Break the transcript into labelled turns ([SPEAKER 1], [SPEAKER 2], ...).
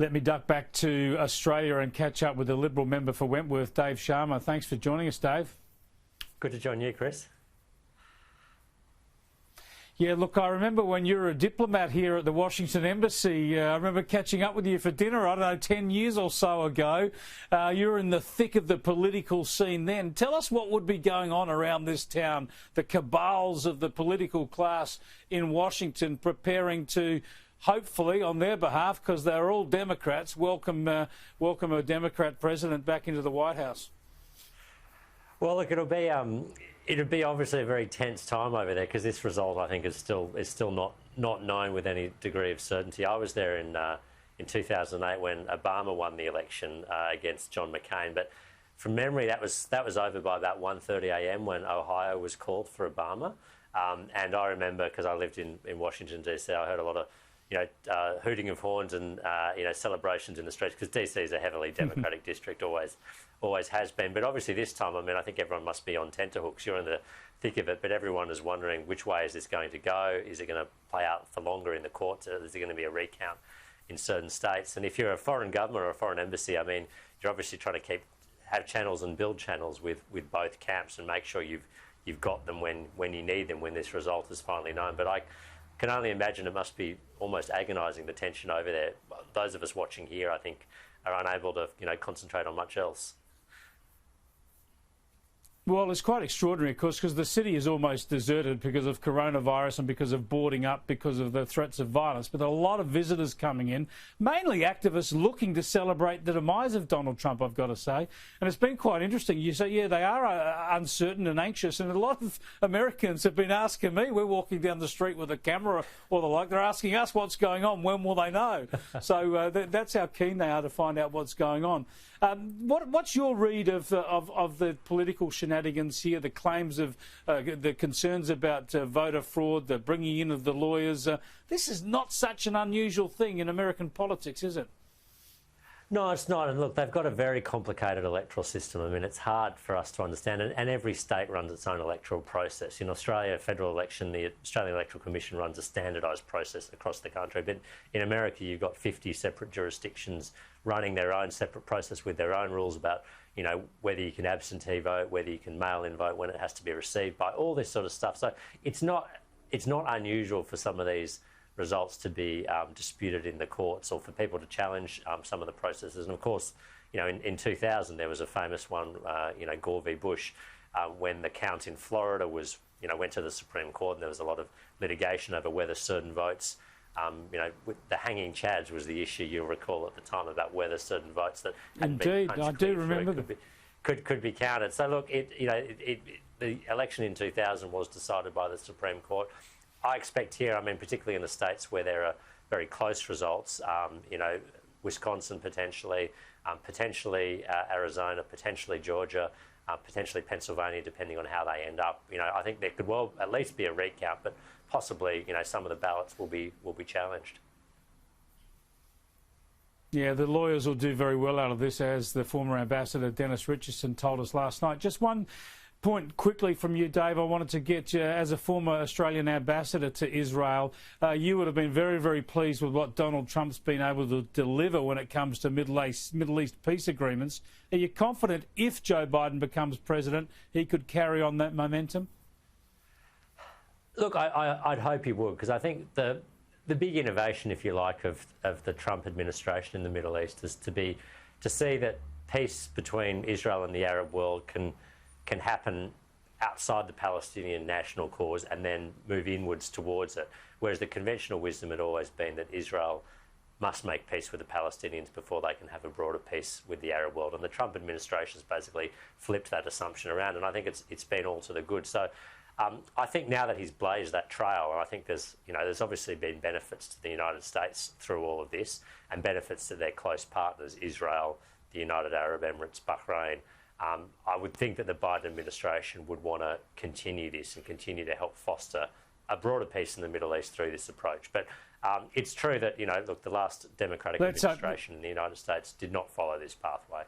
[SPEAKER 1] Let me duck back to Australia and catch up with the Liberal member for Wentworth, Dave Sharma. Thanks for joining us, Dave.
[SPEAKER 2] Good to join you, Chris.
[SPEAKER 1] Yeah, look, I remember when you were a diplomat here at the Washington Embassy. I remember catching up with you for dinner, I don't know, 10 years or so ago. You were in the thick of the political scene then. Tell us what would be going on around this town, the cabals of the political class in Washington preparing to, hopefully, on their behalf, because they're all Democrats, welcome a Democrat president back into the White House.
[SPEAKER 2] Well, look, it'll be obviously a very tense time over there because this result, I think, is still not known with any degree of certainty. I was there in 2008 when Obama won the election against John McCain, but from memory, that was over by about 1:30 a.m. when Ohio was called for Obama, and I remember because I lived in Washington D.C., I heard a lot of hooting of horns and celebrations in the streets because DC is a heavily Democratic district, always has been. But obviously this time, I mean, I think everyone must be on tenterhooks. You're in the thick of it, but everyone is wondering which way is this going to go? Is it going to play out for longer in the courts? Is there going to be a recount in certain states? And if you're a foreign government or a foreign embassy, I mean, you're obviously trying to have channels and build channels with both camps and make sure you've got them when you need them when this result is finally known. But I can only imagine it must be almost agonising, the tension over there. Those of us watching here, I think, are unable to concentrate on much else.
[SPEAKER 1] Well, it's quite extraordinary, of course, because the city is almost deserted because of coronavirus and because of boarding up, because of the threats of violence. But there are a lot of visitors coming in, mainly activists looking to celebrate the demise of Donald Trump, I've got to say. And it's been quite interesting. You say, yeah, they are uncertain and anxious. And a lot of Americans have been asking me, we're walking down the street with a camera or the like, they're asking us what's going on, when will they know? So that's how keen they are to find out what's going on. What's your read of the political shenanigans here, the claims of the concerns about voter fraud, the bringing in of the lawyers? This is not such an unusual thing in American politics, is it?
[SPEAKER 2] No, it's not. And look, they've got a very complicated electoral system. I mean, it's hard for us to understand. And every state runs its own electoral process. In Australia, federal election, the Australian Electoral Commission runs a standardised process across the country. But in America, you've got 50 separate jurisdictions running their own separate process with their own rules about, whether you can absentee vote, whether you can mail-in vote, when it has to be received by, all this sort of stuff. So it's not unusual for some of these results to be disputed in the courts or for people to challenge some of the processes. And of course, in 2000 there was a famous one, Gore v. Bush, when the count in Florida was, went to the Supreme Court, and there was a lot of litigation over whether certain votes, the hanging chads was the issue, you'll recall at the time, about whether certain votes that had been punched
[SPEAKER 1] I do remember
[SPEAKER 2] could be counted. So look, the election in 2000 was decided by the Supreme Court. I expect here, I mean, particularly in the states where there are very close results, Wisconsin potentially, Arizona, potentially Georgia, potentially Pennsylvania, depending on how they end up. I think there could well at least be a recount, but possibly, some of the ballots will be challenged.
[SPEAKER 1] Yeah, the lawyers will do very well out of this, as the former ambassador Dennis Richardson told us last night. Just one point quickly from you, Dave. I wanted to get you, as a former Australian ambassador to Israel, you would have been very, very pleased with what Donald Trump's been able to deliver when it comes to Middle East peace agreements. Are you confident if Joe Biden becomes president, he could carry on that momentum?
[SPEAKER 2] Look, I'd hope he would, because I think the big innovation, if you like, of the Trump administration in the Middle East is to see that peace between Israel and the Arab world can happen outside the Palestinian national cause and then move inwards towards it, whereas the conventional wisdom had always been that Israel must make peace with the Palestinians before they can have a broader peace with the Arab world. And the Trump administration has basically flipped that assumption around, and I think it's been all to the good. So I think now that he's blazed that trail, and I think there's obviously been benefits to the United States through all of this, and benefits to their close partners, Israel, the United Arab Emirates, Bahrain. I would think that the Biden administration would want to continue this and continue to help foster a broader peace in the Middle East through this approach. But it's true that, look, the last Democratic administration in the United States did not follow this pathway.